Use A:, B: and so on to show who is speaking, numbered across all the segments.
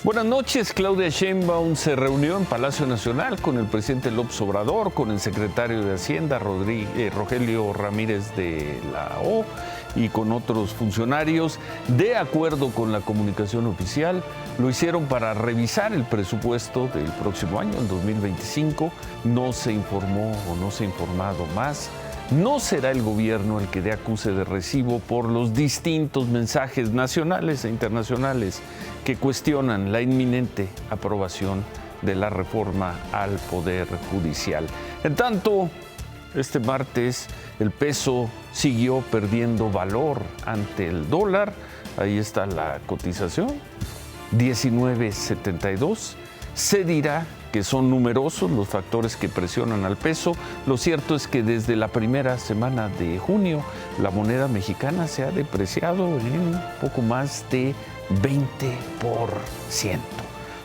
A: Buenas noches. Claudia Sheinbaum se reunió en Palacio Nacional con el presidente López Obrador, con el secretario de Hacienda, Rogelio Ramírez de la O, y con otros funcionarios. De acuerdo con la comunicación oficial, lo hicieron para revisar el presupuesto del próximo año, el 2025. No se informó o no se ha informado más. No será el gobierno el que dé acuse de recibo por los distintos mensajes nacionales e internacionales que cuestionan la inminente aprobación de la reforma al Poder Judicial. En tanto, este martes el peso siguió perdiendo valor ante el dólar. Ahí está la cotización, 19.72. Se dirá que son numerosos los factores que presionan al peso. Lo cierto es que desde la primera semana de junio la moneda mexicana se ha depreciado en poco más de 20%.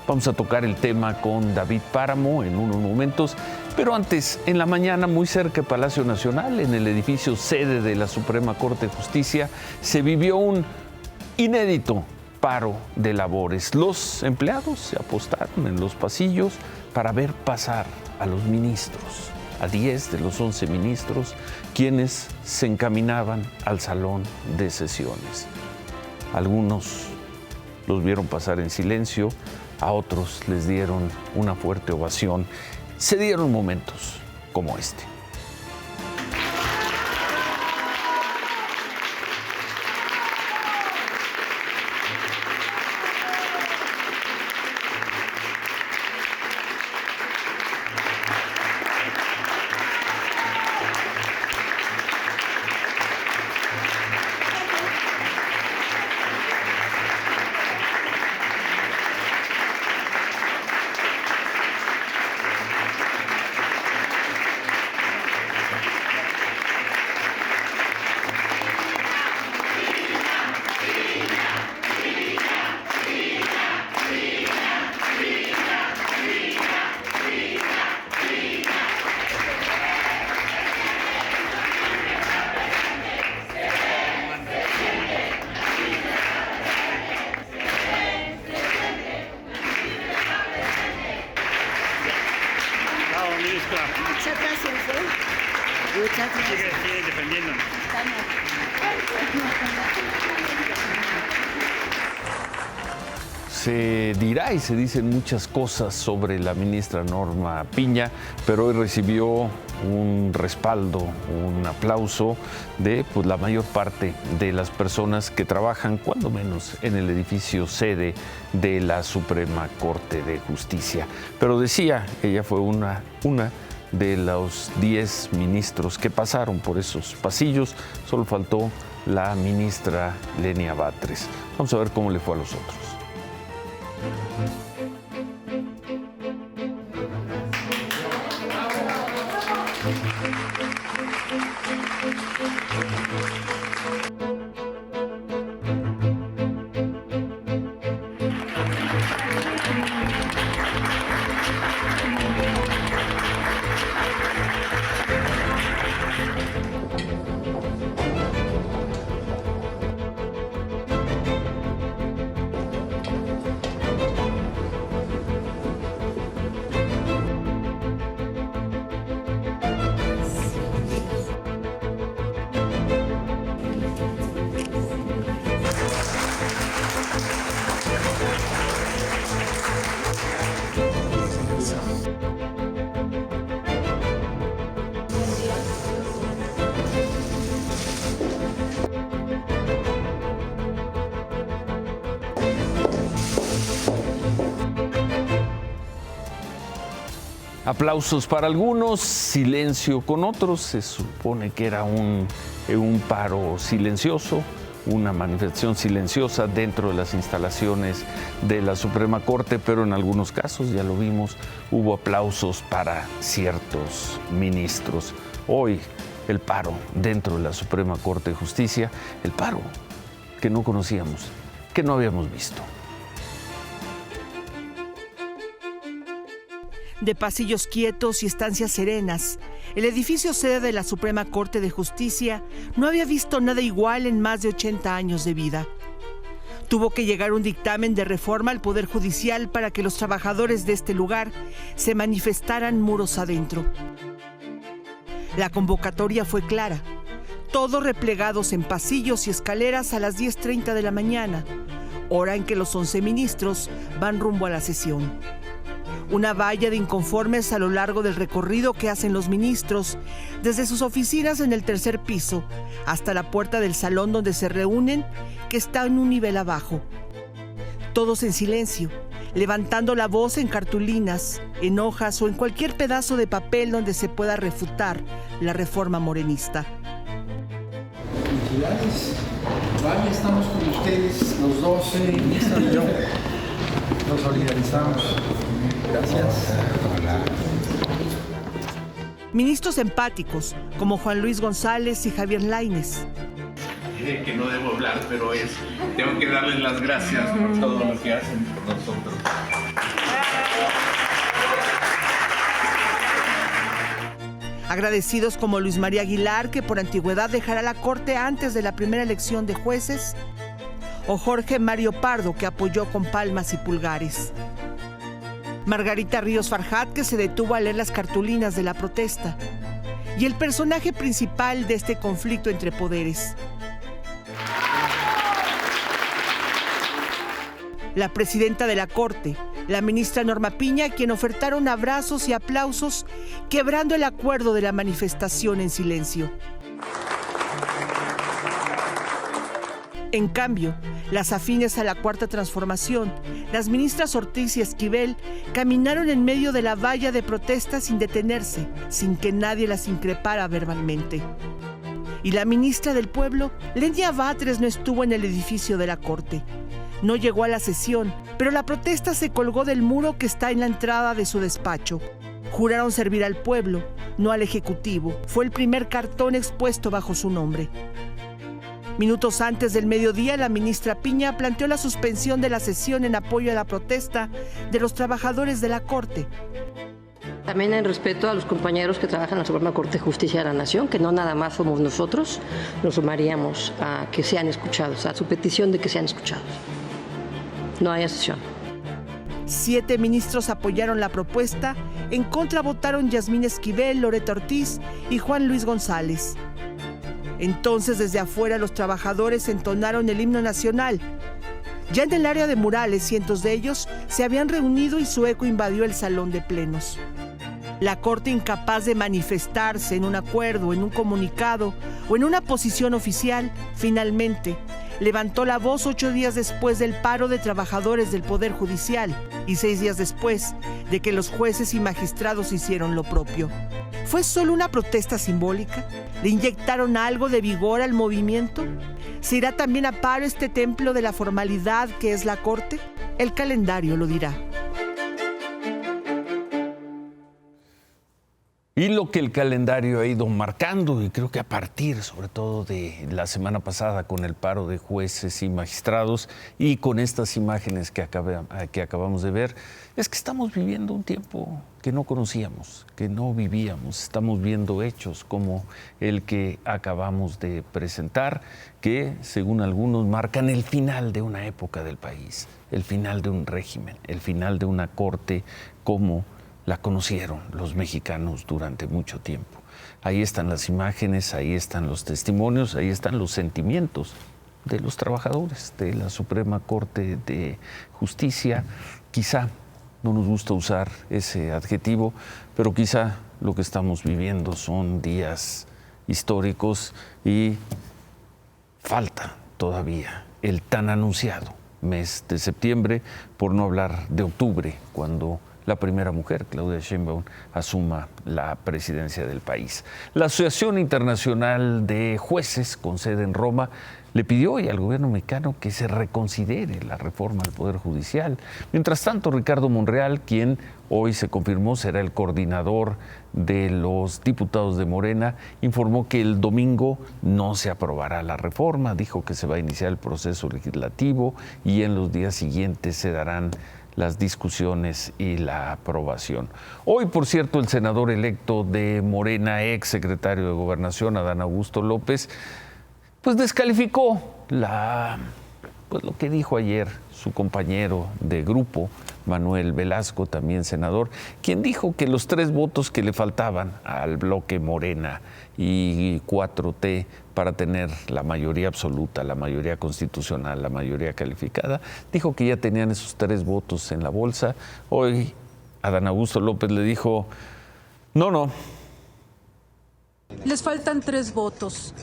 A: Vamos a tocar el tema con David Páramo en unos momentos, pero antes, en la mañana, muy cerca de Palacio Nacional, en el edificio sede de la Suprema Corte de Justicia, se vivió un inédito paro de labores. Los empleados se apostaron en los pasillos para ver pasar a los ministros, a 10 de los 11 ministros, quienes se encaminaban al salón de sesiones. Algunos los vieron pasar en silencio, a otros les dieron una fuerte ovación. Se dieron momentos como este.
B: Muchas gracias. Muchas gracias.
C: Sigue defendiéndonos.
A: Se dirá y se dicen muchas cosas sobre la ministra Norma Piña, pero hoy recibió un respaldo, un aplauso de la mayor parte de las personas que trabajan, cuando menos, en el edificio sede de la Suprema Corte de Justicia. Pero decía, ella fue una de los 10 ministros que pasaron por esos pasillos. Solo faltó la ministra Lenia Batres. Vamos a ver cómo le fue a los otros. Aplausos para algunos, silencio con otros. Se supone que era un paro silencioso, una manifestación silenciosa dentro de las instalaciones de la Suprema Corte, pero en algunos casos, ya lo vimos, hubo aplausos para ciertos ministros. Hoy, el paro dentro de la Suprema Corte de Justicia, el paro que no conocíamos, que no habíamos visto.
D: De pasillos quietos y estancias serenas, el edificio sede de la Suprema Corte de Justicia no había visto nada igual en más de 80 años de vida. Tuvo que llegar un dictamen de reforma al Poder Judicial para que los trabajadores de este lugar se manifestaran muros adentro. La convocatoria fue clara. Todos replegados en pasillos y escaleras a las 10:30 de la mañana, hora en que los 11 ministros van rumbo a la sesión. Una valla de inconformes a lo largo del recorrido que hacen los ministros, desde sus oficinas en el tercer piso hasta la puerta del salón donde se reúnen, que está en un nivel abajo. Todos en silencio, levantando la voz en cartulinas, en hojas o en cualquier pedazo de papel donde se pueda refutar la reforma morenista.
C: Felicidades. Vale, estamos con ustedes, los 12, ministro y yo. Nos solidarizamos. Gracias. Hola.
D: Ministros empáticos, como Juan Luis González y Javier Lainez.
E: De que no debo hablar, pero tengo que darles las gracias por todo lo que hacen por nosotros.
D: Agradecidos como Luis María Aguilar, que por antigüedad dejará la Corte antes de la primera elección de jueces, o Jorge Mario Pardo, que apoyó con palmas y pulgares. Margarita Ríos Farjat, que se detuvo a leer las cartulinas de la protesta, y el personaje principal de este conflicto entre poderes. La presidenta de la Corte, la ministra Norma Piña, quien ofertaron abrazos y aplausos, quebrando el acuerdo de la manifestación en silencio. En cambio, las afines a la Cuarta Transformación, las ministras Ortiz y Esquivel, caminaron en medio de la valla de protesta sin detenerse, sin que nadie las increpara verbalmente. Y la ministra del Pueblo, Lenia Batres, no estuvo en el edificio de la Corte. No llegó a la sesión, pero la protesta se colgó del muro que está en la entrada de su despacho. Juraron servir al pueblo, no al Ejecutivo. Fue el primer cartón expuesto bajo su nombre. Minutos antes del mediodía, la ministra Piña planteó la suspensión de la sesión en apoyo a la protesta de los trabajadores de la Corte.
F: También en respeto a los compañeros que trabajan en la Suprema Corte de Justicia de la Nación, que no nada más somos nosotros, nos sumaríamos a que sean escuchados, a su petición de que sean escuchados. No haya sesión.
D: 7 ministros apoyaron la propuesta, en contra votaron Yasmín Esquivel, Loreta Ortiz y Juan Luis González. Entonces, desde afuera, los trabajadores entonaron el himno nacional. Ya en el área de murales, cientos de ellos se habían reunido y su eco invadió el salón de plenos. La Corte, incapaz de manifestarse en un acuerdo, en un comunicado o en una posición oficial, finalmente levantó la voz 8 días después del paro de trabajadores del Poder Judicial y 6 días después de que los jueces y magistrados hicieron lo propio. ¿Fue solo una protesta simbólica? ¿Le inyectaron algo de vigor al movimiento? ¿Se irá también a paro este templo de la formalidad que es la Corte? El calendario lo dirá.
A: Y lo que el calendario ha ido marcando, y creo que a partir sobre todo de la semana pasada con el paro de jueces y magistrados y con estas imágenes que acabamos de ver, es que estamos viviendo un tiempo que no conocíamos, que no vivíamos. Estamos viendo hechos como el que acabamos de presentar, que según algunos marcan el final de una época del país, el final de un régimen, el final de una corte como la conocieron los mexicanos durante mucho tiempo. Ahí están las imágenes, ahí están los testimonios, ahí están los sentimientos de los trabajadores de la Suprema Corte de Justicia. Quizá no nos gusta usar ese adjetivo, pero quizá lo que estamos viviendo son días históricos y falta todavía el tan anunciado mes de septiembre, por no hablar de octubre, cuando la primera mujer, Claudia Sheinbaum, asuma la presidencia del país. La Asociación Internacional de Jueces, con sede en Roma, le pidió hoy al gobierno mexicano que se reconsidere la reforma al Poder Judicial. Mientras tanto, Ricardo Monreal, quien hoy se confirmó será el coordinador de los diputados de Morena, informó que el domingo no se aprobará la reforma. Dijo que se va a iniciar el proceso legislativo y en los días siguientes se darán las discusiones y la aprobación. Hoy, por cierto, el senador electo de Morena, ex secretario de Gobernación, Adán Augusto López, pues descalificó la pues lo que dijo ayer su compañero de grupo, Manuel Velasco, también senador, quien dijo que los 3 votos que le faltaban al bloque Morena y 4T para tener la mayoría absoluta, la mayoría constitucional, la mayoría calificada, dijo que ya tenían esos 3 votos en la bolsa. Hoy Adán Augusto López le dijo, no.
G: Les faltan 3 votos.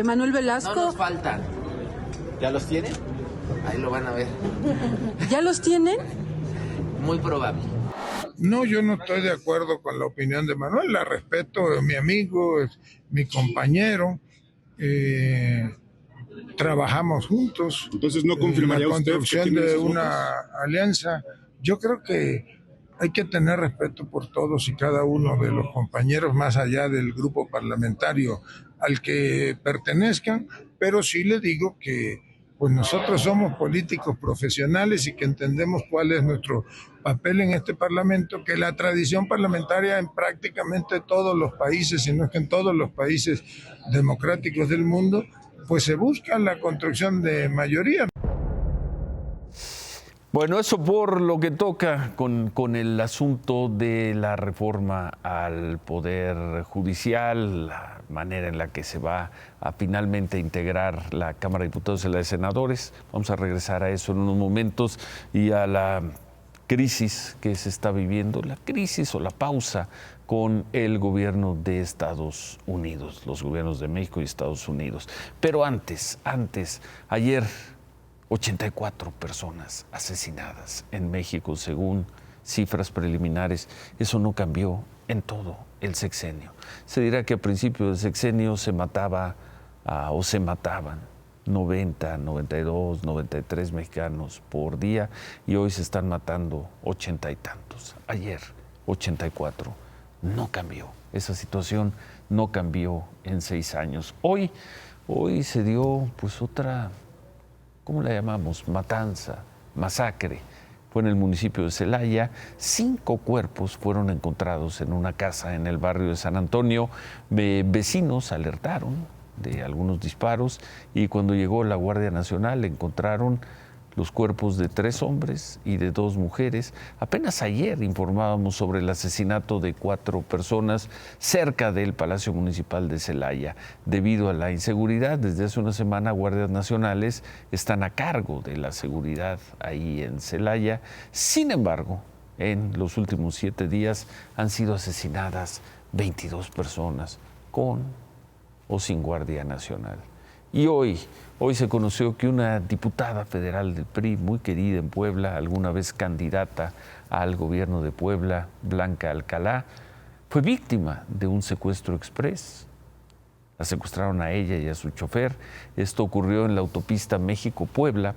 G: Manuel Velasco.
H: No nos faltan. ¿Ya los tienen? Ahí lo van a ver.
G: ¿Ya los tienen?
H: Muy probable.
I: No, yo no estoy de acuerdo con la opinión de Manuel, la respeto, es mi amigo, es mi compañero, trabajamos juntos.
J: Entonces, ¿no confirmaría
I: la
J: usted
I: construcción de una alianza? Yo creo que hay que tener respeto por todos y cada uno de los compañeros, más allá del grupo parlamentario al que pertenezcan, pero sí le digo que pues nosotros somos políticos profesionales y que entendemos cuál es nuestro papel en este Parlamento, que la tradición parlamentaria en prácticamente todos los países, si no es que en todos los países democráticos del mundo, pues se busca la construcción de mayoría.
A: Bueno, eso por lo que toca con el asunto de la reforma al Poder Judicial, la manera en la que se va a finalmente integrar la Cámara de Diputados y la de Senadores. Vamos a regresar a eso en unos momentos y a la crisis que se está viviendo, la crisis o la pausa con el gobierno de Estados Unidos, los gobiernos de México y Estados Unidos. Pero antes, ayer 84 personas asesinadas en México, según cifras preliminares. Eso no cambió en todo el sexenio. Se dirá que a principios del sexenio se mataba o se mataban 90, 92, 93 mexicanos por día y hoy se están matando 80 y tantos. Ayer 84. No cambió. Esa situación no cambió en 6 años. Hoy se dio pues otra, ¿cómo la llamamos? Matanza, masacre. Fue en el municipio de Celaya. 5 cuerpos fueron encontrados en una casa en el barrio de San Antonio. Vecinos alertaron de algunos disparos y cuando llegó la Guardia Nacional encontraron los cuerpos de 3 hombres y de 2 mujeres. Apenas ayer informábamos sobre el asesinato de 4 personas cerca del Palacio Municipal de Celaya. Debido a la inseguridad, desde hace una semana guardias nacionales están a cargo de la seguridad ahí en Celaya. Sin embargo, en los últimos 7 días han sido asesinadas 22 personas con o sin Guardia Nacional. Y hoy se conoció que una diputada federal del PRI, muy querida en Puebla, alguna vez candidata al gobierno de Puebla, Blanca Alcalá, fue víctima de un secuestro exprés. La secuestraron a ella y a su chofer. Esto ocurrió en la autopista México-Puebla.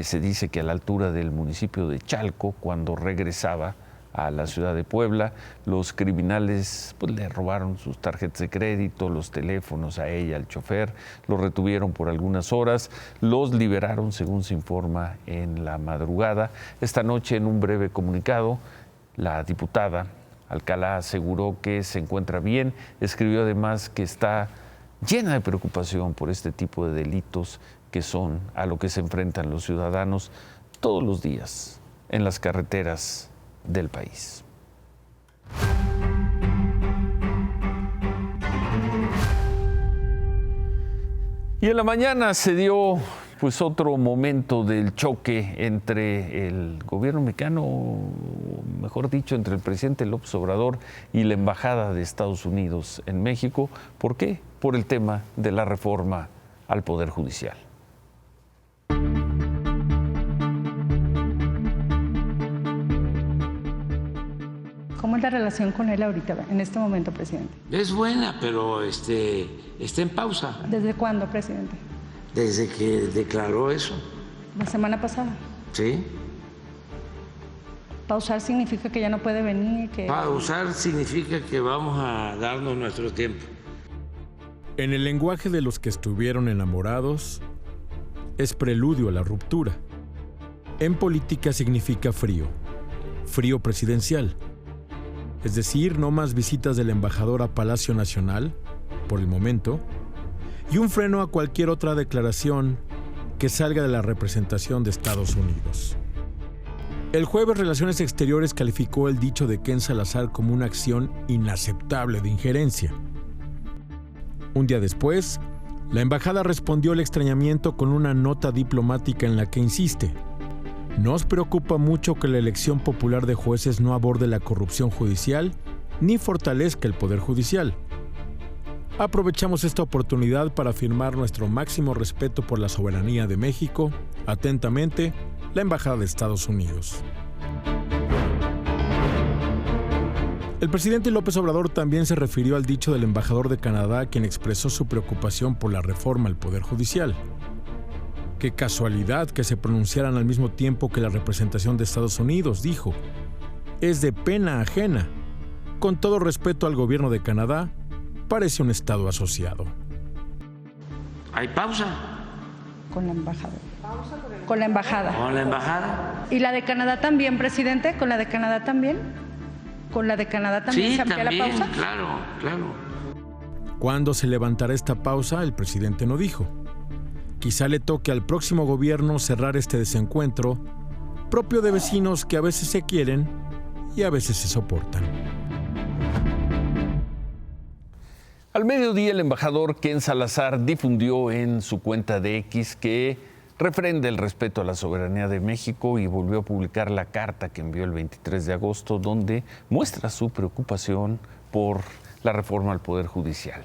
A: Se dice que a la altura del municipio de Chalco, cuando regresaba a la ciudad de Puebla, los criminales pues, le robaron sus tarjetas de crédito, los teléfonos a ella, al chofer, los retuvieron por algunas horas, los liberaron según se informa en la madrugada. Esta noche, en un breve comunicado, la diputada Alcalá aseguró que se encuentra bien, escribió además que está llena de preocupación por este tipo de delitos que son a lo que se enfrentan los ciudadanos todos los días en las carreteras del país. Y en la mañana se dio pues otro momento del choque entre el gobierno mexicano, mejor dicho, entre el presidente López Obrador y la embajada de Estados Unidos en México. ¿Por qué? Por el tema de la reforma al Poder Judicial.
K: ¿Cómo es la relación con él ahorita, en este momento, presidente?
H: Es buena, pero está en pausa.
K: ¿Desde cuándo, presidente?
H: Desde que declaró eso.
K: La semana pasada.
H: Sí.
K: ¿Pausar significa que ya no puede venir?
H: Pausar significa que vamos a darnos nuestro tiempo.
L: En el lenguaje de los que estuvieron enamorados, es preludio a la ruptura. En política significa frío presidencial. Es decir, no más visitas del embajador a Palacio Nacional, por el momento, y un freno a cualquier otra declaración que salga de la representación de Estados Unidos. El jueves, Relaciones Exteriores calificó el dicho de Ken Salazar como una acción inaceptable de injerencia. Un día después, la embajada respondió al extrañamiento con una nota diplomática en la que insiste: nos preocupa mucho que la elección popular de jueces no aborde la corrupción judicial ni fortalezca el Poder Judicial. Aprovechamos esta oportunidad para afirmar nuestro máximo respeto por la soberanía de México. Atentamente, la Embajada de Estados Unidos. El presidente López Obrador también se refirió al dicho del embajador de Canadá, quien expresó su preocupación por la reforma al Poder Judicial. Qué casualidad que se pronunciaran al mismo tiempo que la representación de Estados Unidos, dijo. Es de pena ajena. Con todo respeto al gobierno de Canadá, parece un estado asociado.
J: ¿Hay pausa?
K: Con la embajada. Con la embajada.
J: ¿Con la embajada?
K: ¿Y la de Canadá también, presidente? ¿Con la de Canadá también? ¿Con la de Canadá también se amplía la pausa?
J: Claro.
L: ¿Cuándo se levantará esta pausa? El presidente no dijo. Quizá le toque al próximo gobierno cerrar este desencuentro, propio de vecinos que a veces se quieren y a veces se soportan.
A: Al mediodía, el embajador Ken Salazar difundió en su cuenta de X que refrenda el respeto a la soberanía de México y volvió a publicar la carta que envió el 23 de agosto, donde muestra su preocupación por la reforma al Poder Judicial.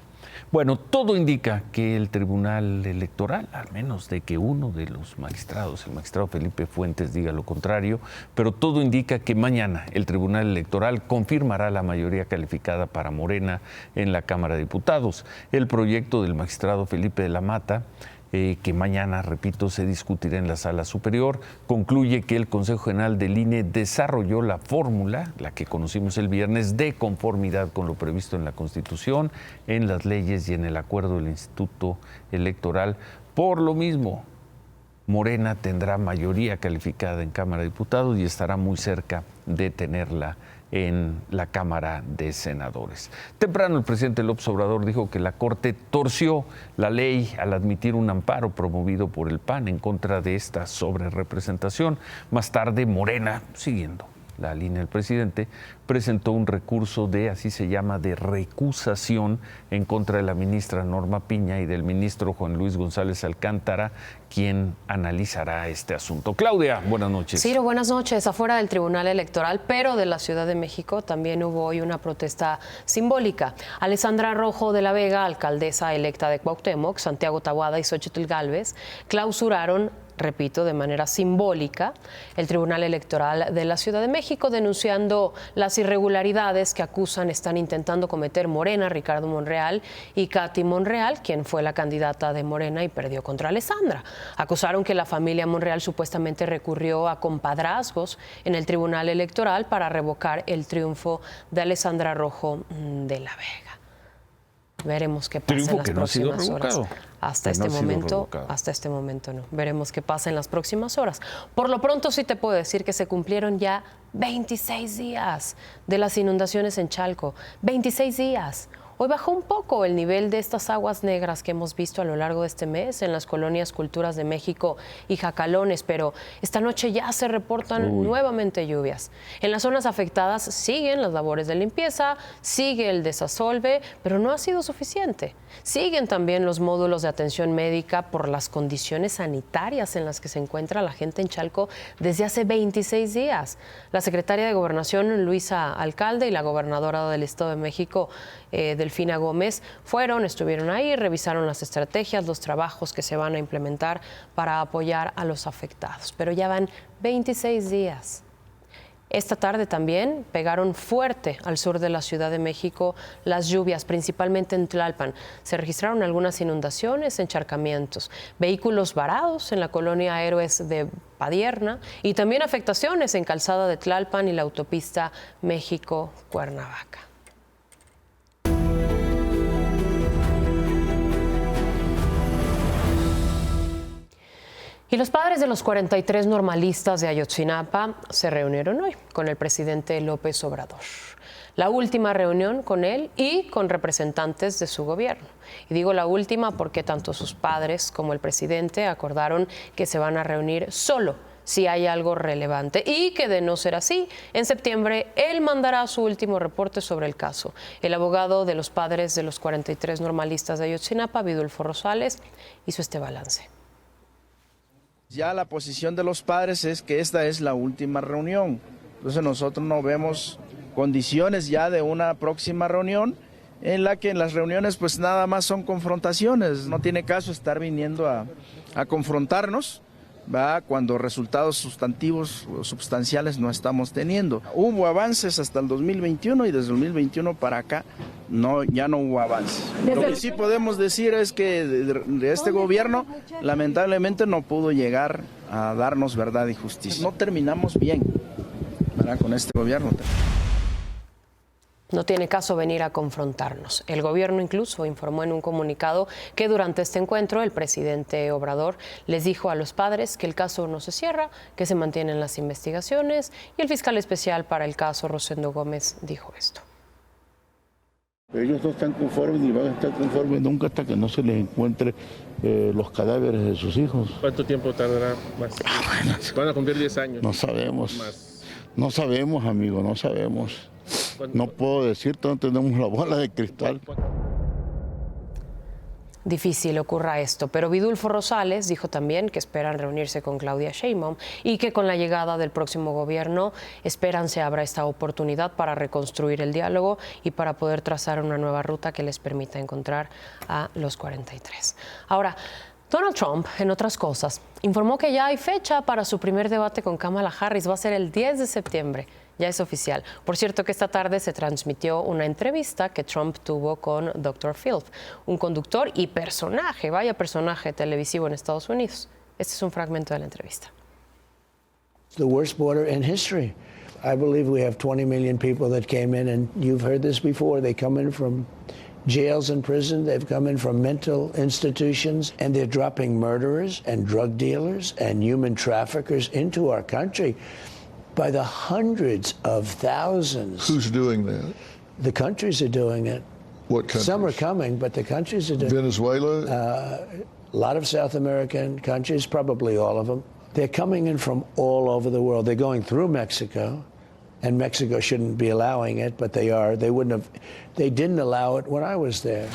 A: Bueno, todo indica que el Tribunal Electoral, al menos de que uno de los magistrados, el magistrado Felipe Fuentes, diga lo contrario, pero todo indica que mañana el Tribunal Electoral confirmará la mayoría calificada para Morena en la Cámara de Diputados. El proyecto del magistrado Felipe de la Mata, que mañana, repito, se discutirá en la Sala Superior, concluye que el Consejo General del INE desarrolló la fórmula, la que conocimos el viernes, de conformidad con lo previsto en la Constitución, en las leyes y en el acuerdo del Instituto Electoral. Por lo mismo, Morena tendrá mayoría calificada en Cámara de Diputados y estará muy cerca de tenerla en la Cámara de Senadores. Temprano el presidente López Obrador dijo que la Corte torció la ley al admitir un amparo promovido por el PAN en contra de esta sobrerepresentación. Más tarde, Morena, siguiendo la línea del presidente, presentó un recurso de, así se llama, de recusación en contra de la ministra Norma Piña y del ministro Juan Luis González Alcántara, quien analizará este asunto. Claudia, buenas noches.
M: Ciro, buenas noches. Afuera del Tribunal Electoral, pero de la Ciudad de México, también hubo hoy una protesta simbólica. Alessandra Rojo de la Vega, alcaldesa electa de Cuauhtémoc, Santiago Taboada y Xóchitl Gálvez clausuraron, repito, de manera simbólica, el Tribunal Electoral de la Ciudad de México, denunciando las irregularidades que acusan están intentando cometer Morena, Ricardo Monreal y Katy Monreal, quien fue la candidata de Morena y perdió contra Alessandra. Acusaron que la familia Monreal supuestamente recurrió a compadrazgos en el Tribunal Electoral para revocar el triunfo de Alessandra Rojo de la Vega. Veremos qué pasa en las próximas horas. Hasta este momento no. Veremos qué pasa en las próximas horas. Por lo pronto sí te puedo decir que se cumplieron ya 26 días de las inundaciones en Chalco. 26 días. Hoy bajó un poco el nivel de estas aguas negras que hemos visto a lo largo de este mes en las colonias Culturas de México y Jacalones, pero esta noche ya se reportan nuevamente lluvias. En las zonas afectadas siguen las labores de limpieza, sigue el desasolve, pero no ha sido suficiente. Siguen también los módulos de atención médica por las condiciones sanitarias en las que se encuentra la gente en Chalco desde hace 26 días. La secretaria de Gobernación, Luisa Alcalde, y la gobernadora del Estado de México, Delfina Gómez, estuvieron ahí, revisaron las estrategias, los trabajos que se van a implementar para apoyar a los afectados. Pero ya van 26 días. Esta tarde también pegaron fuerte al sur de la Ciudad de México las lluvias, principalmente en Tlalpan. Se registraron algunas inundaciones, encharcamientos, vehículos varados en la colonia Héroes de Padierna y también afectaciones en Calzada de Tlalpan y la autopista México-Cuernavaca. Y los padres de los 43 normalistas de Ayotzinapa se reunieron hoy con el presidente López Obrador. La última reunión con él y con representantes de su gobierno. Y digo la última porque tanto sus padres como el presidente acordaron que se van a reunir solo si hay algo relevante y que, de no ser así, en septiembre él mandará su último reporte sobre el caso. El abogado de los padres de los 43 normalistas de Ayotzinapa, Vidulfo Rosales, hizo este balance.
N: Ya la posición de los padres es que esta es la última reunión. Entonces nosotros no vemos condiciones ya de una próxima reunión en la que en las reuniones pues nada más son confrontaciones. No tiene caso estar viniendo a confrontarnos, ¿va? Cuando resultados sustantivos o substanciales no estamos teniendo. Hubo avances hasta el 2021 y desde el 2021 para acá ya no hubo avances. Lo que sí podemos decir es que de este gobierno lamentablemente no pudo llegar a darnos verdad y justicia. No terminamos bien, ¿verdad? Con este gobierno.
M: No tiene caso venir a confrontarnos. El gobierno incluso informó en un comunicado que durante este encuentro el presidente Obrador les dijo a los padres que el caso no se cierra, que se mantienen las investigaciones, y el fiscal especial para el caso, Rosendo Gómez, dijo esto.
O: Ellos no están conformes ni van a estar conformes nunca hasta que no se les encuentre los cadáveres de sus hijos.
P: ¿Cuánto tiempo tardará más? Van a cumplir 10 años.
O: No sabemos.
P: Más.
O: No sabemos, amigo, no sabemos. No puedo decirte, no tenemos la bola de cristal.
M: Difícil ocurra esto, pero Vidulfo Rosales dijo también que esperan reunirse con Claudia Sheinbaum y que con la llegada del próximo gobierno esperan se abra esta oportunidad para reconstruir el diálogo y para poder trazar una nueva ruta que les permita encontrar a los 43. Ahora, Donald Trump, en otras cosas, informó que ya hay fecha para su primer debate con Kamala Harris. Va a ser el 10 de septiembre. Ya es oficial. Por cierto que esta tarde se transmitió una entrevista que Trump tuvo con Dr. Phil, un conductor y personaje, vaya personaje televisivo en Estados Unidos. Este es un fragmento de la entrevista.
Q: The worst border in history. I believe we have 20 million people that came in, and you've heard this before. They come in from jails and prison. They've come in from mental institutions, and they're dropping murderers and drug dealers and human traffickers into our country by the hundreds of thousands.
R: Who's doing that?
Q: The countries are doing it.
R: What countries?
Q: Some are coming, but the countries are doing it.
R: Venezuela?
Q: A lot of South American countries, probably all of them. They're coming in from all over the world. They're going through Mexico, and Mexico shouldn't be allowing it, but they are. They didn't allow it when I was there.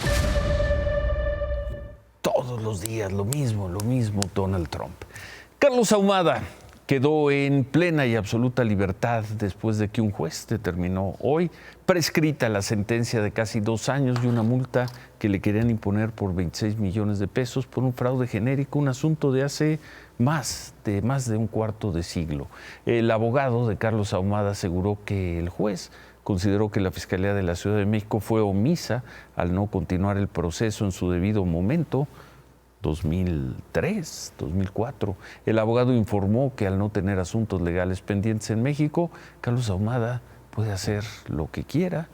A: Todos los días lo mismo, Donald Trump. Carlos Ahumada quedó en plena y absoluta libertad después de que un juez determinó hoy prescrita la sentencia de casi 2 años y una multa que le querían imponer por 26 millones de pesos por un fraude genérico, un asunto de hace más de un cuarto de siglo. El abogado de Carlos Ahumada aseguró que el juez consideró que la Fiscalía de la Ciudad de México fue omisa al no continuar el proceso en su debido momento. 2003, 2004. El abogado informó que al no tener asuntos legales pendientes en México, Carlos Ahumada puede hacer lo que quiera,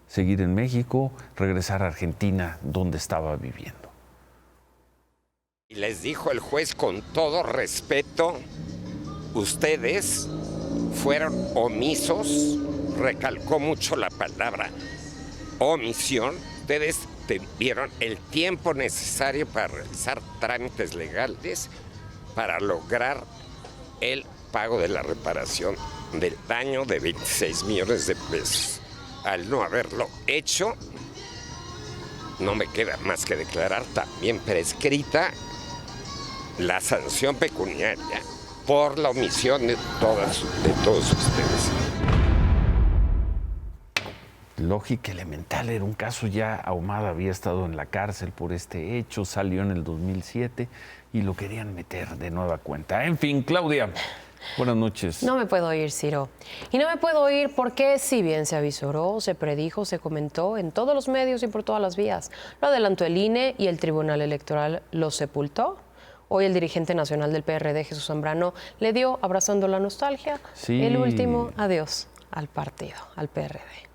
A: seguir en México, regresar a Argentina, donde estaba viviendo.
S: Y les dijo el juez con todo respeto, ustedes fueron omisos, recalcó mucho la palabra omisión, ustedes tuvieron el tiempo necesario para realizar trámites legales para lograr el pago de la reparación del daño de 26 millones de pesos. Al no haberlo hecho, no me queda más que declarar también prescrita la sanción pecuniaria por la omisión de todos ustedes.
A: Lógica elemental, era un caso ya. Ahumada había estado en la cárcel por este hecho, salió en el 2007 y lo querían meter de nueva cuenta. En fin, Claudia, buenas noches.
M: No me puedo ir, Ciro. Y no me puedo ir porque si bien se avisoró, se predijo, se comentó en todos los medios y por todas las vías, lo adelantó el INE y el Tribunal Electoral lo sepultó. Hoy el dirigente nacional del PRD, Jesús Zambrano, le dio, abrazando la nostalgia, el último adiós al partido, al PRD.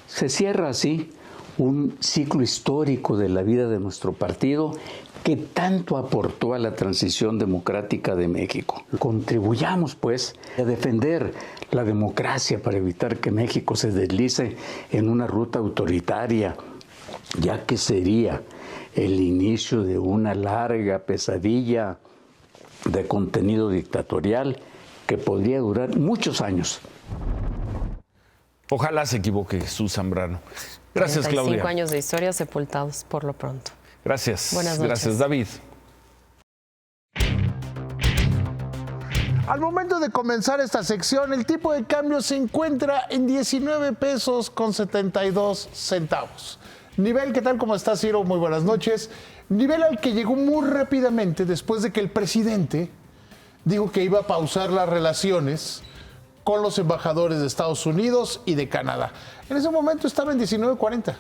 T: Se cierra así
R: un ciclo histórico de la vida de nuestro partido que tanto aportó a la transición democrática de México. Contribuyamos, pues, a defender la democracia para evitar que México se deslice en una ruta autoritaria, ya que sería el inicio de una larga pesadilla de contenido dictatorial que podría durar muchos años.
A: Ojalá se equivoque Jesús Zambrano. Gracias, Claudia.
M: 5 años de historia sepultados por lo pronto.
A: Gracias.
M: Buenas noches.
A: Gracias, David.
T: Al momento de comenzar esta sección, el tipo de cambio se encuentra en 19 pesos con 72 centavos. Nivel, ¿qué tal? ¿Cómo estás, Ciro? Muy buenas noches. Nivel al que llegó muy rápidamente después de que el presidente dijo que iba a pausar las relaciones con los embajadores de Estados Unidos y de Canadá. En ese momento estaba en 19.40.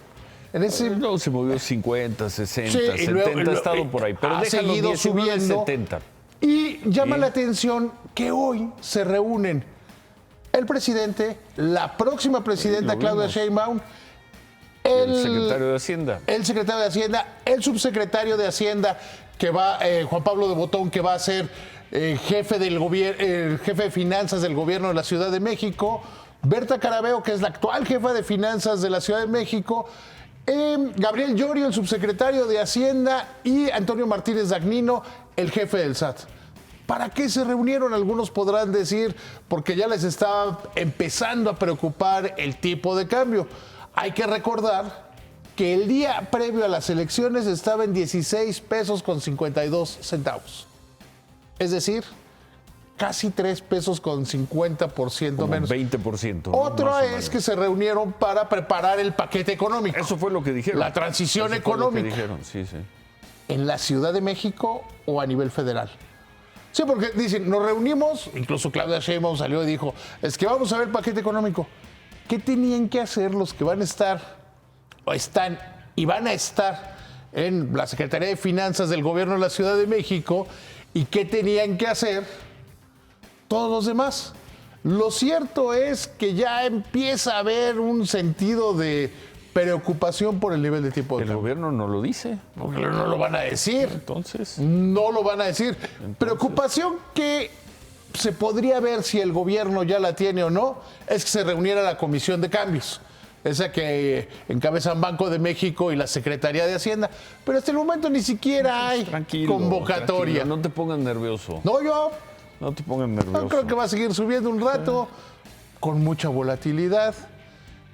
A: Luego se movió 50, 60,
T: Sí,
A: 70, ha estado por ahí. Pero
T: ha
A: déjalo
T: seguido
A: 19,
T: subiendo.
A: 70.
T: Y llama la atención que hoy se reúnen el presidente, la próxima presidenta Claudia Sheinbaum,
A: el secretario de Hacienda.
T: El secretario de Hacienda, el subsecretario de Hacienda, que va, Juan Pablo de Botón, que va a ser jefe del gobierno, jefe de finanzas del gobierno de la Ciudad de México, Berta Carabeo, que es la actual jefa de finanzas de la Ciudad de México, Gabriel Llorio, el subsecretario de Hacienda, y Antonio Martínez Dagnino, el jefe del SAT. ¿Para qué se reunieron? Algunos podrán decir porque ya les estaba empezando a preocupar el tipo de cambio. Hay que recordar que el día previo a las elecciones estaba en 16 pesos con 52 centavos. Es decir, casi 3 pesos con 50%
A: Como
T: menos.
A: 20%.
T: Otra es que se reunieron para preparar el paquete económico.
A: Eso fue lo que dijeron.
T: La transición
A: Eso fue lo que
T: económica.
A: dijeron, sí, sí.
T: ¿En la Ciudad de México o a nivel federal? Sí, porque dicen, nos reunimos, incluso Claudia Sheinbaum salió y dijo, es que vamos a ver el paquete económico. ¿Qué tenían que hacer los que van a estar, o están y van a estar en la Secretaría de Finanzas del Gobierno de la Ciudad de México? ¿Y qué tenían que hacer todos los demás? Lo cierto es que ya empieza a haber un sentido de preocupación por el nivel de tipo de cambio.
A: El gobierno no lo dice.
T: Porque no lo van a decir.
A: Entonces.
T: No lo van a decir. Preocupación que se podría ver si el gobierno ya la tiene o no, es que se reuniera la Comisión de Cambios, esa que encabezan Banco de México y la Secretaría de Hacienda. Pero hasta el momento ni siquiera hay convocatoria.
A: Tranquilo, no te pongas nervioso.
T: No
A: te pongas nervioso.
T: Yo creo que va a seguir subiendo un rato con mucha volatilidad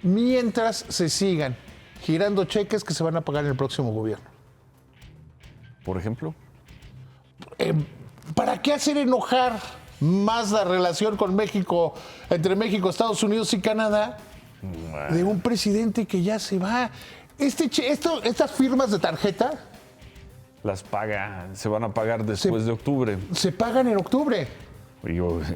T: mientras se sigan girando cheques que se van a pagar en el próximo gobierno.
A: ¿Por ejemplo?
T: ¿Para qué hacer enojar más la relación con México, entre México, Estados Unidos y Canadá, de un presidente que ya se va? Estas firmas de tarjeta
A: las paga, se van a pagar después de octubre.
T: Se pagan en octubre.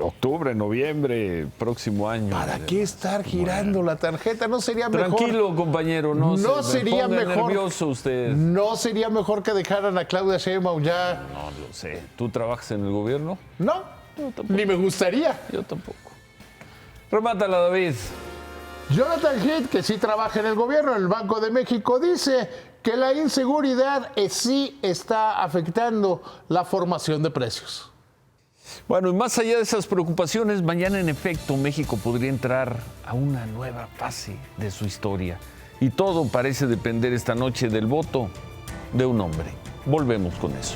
A: Octubre, noviembre, próximo año.
T: ¿Para qué estar girando la tarjeta? ¿No sería mejor?
A: Tranquilo, compañero, no
T: sería
A: ponga
T: mejor.
A: Nervioso usted.
T: ¿No sería mejor que dejaran a Claudia Sheinbaum ya?
A: No lo sé. ¿Tú trabajas en el gobierno?
T: No, ni me gustaría.
A: Yo tampoco. Remátala, David.
T: Jonathan Heath, que sí trabaja en el gobierno, en el Banco de México, dice que la inseguridad sí está afectando la formación de precios.
A: Bueno, y más allá de esas preocupaciones, mañana en efecto México podría entrar a una nueva fase de su historia. Y todo parece depender esta noche del voto de un hombre. Volvemos con eso.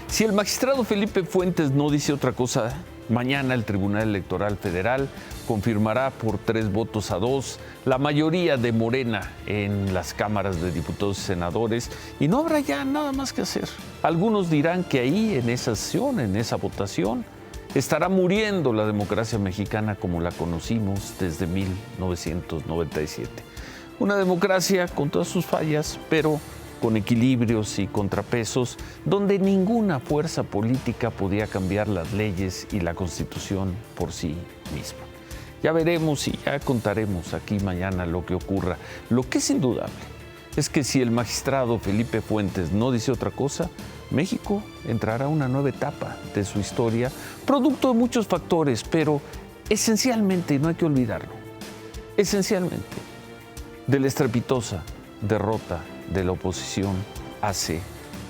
A: Si el magistrado Felipe Fuentes no dice otra cosa, mañana el Tribunal Electoral Federal confirmará por 3-2 la mayoría de Morena en las cámaras de diputados y senadores y no habrá ya nada más que hacer. Algunos dirán que ahí, en esa sesión, en esa votación, estará muriendo la democracia mexicana como la conocimos desde 1997. Una democracia con todas sus fallas, pero con equilibrios y contrapesos, donde ninguna fuerza política podía cambiar las leyes y la Constitución por sí misma. Ya veremos y ya contaremos aquí mañana lo que ocurra. Lo que es indudable es que si el magistrado Felipe Fuentes no dice otra cosa, México entrará a una nueva etapa de su historia, producto de muchos factores, pero esencialmente, y no hay que olvidarlo, esencialmente de la estrepitosa derrota de la oposición hace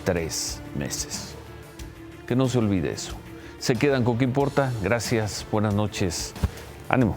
A: 3 meses. Que no se olvide eso. Se quedan con ¿Qué importa? Gracias, buenas noches, ánimo.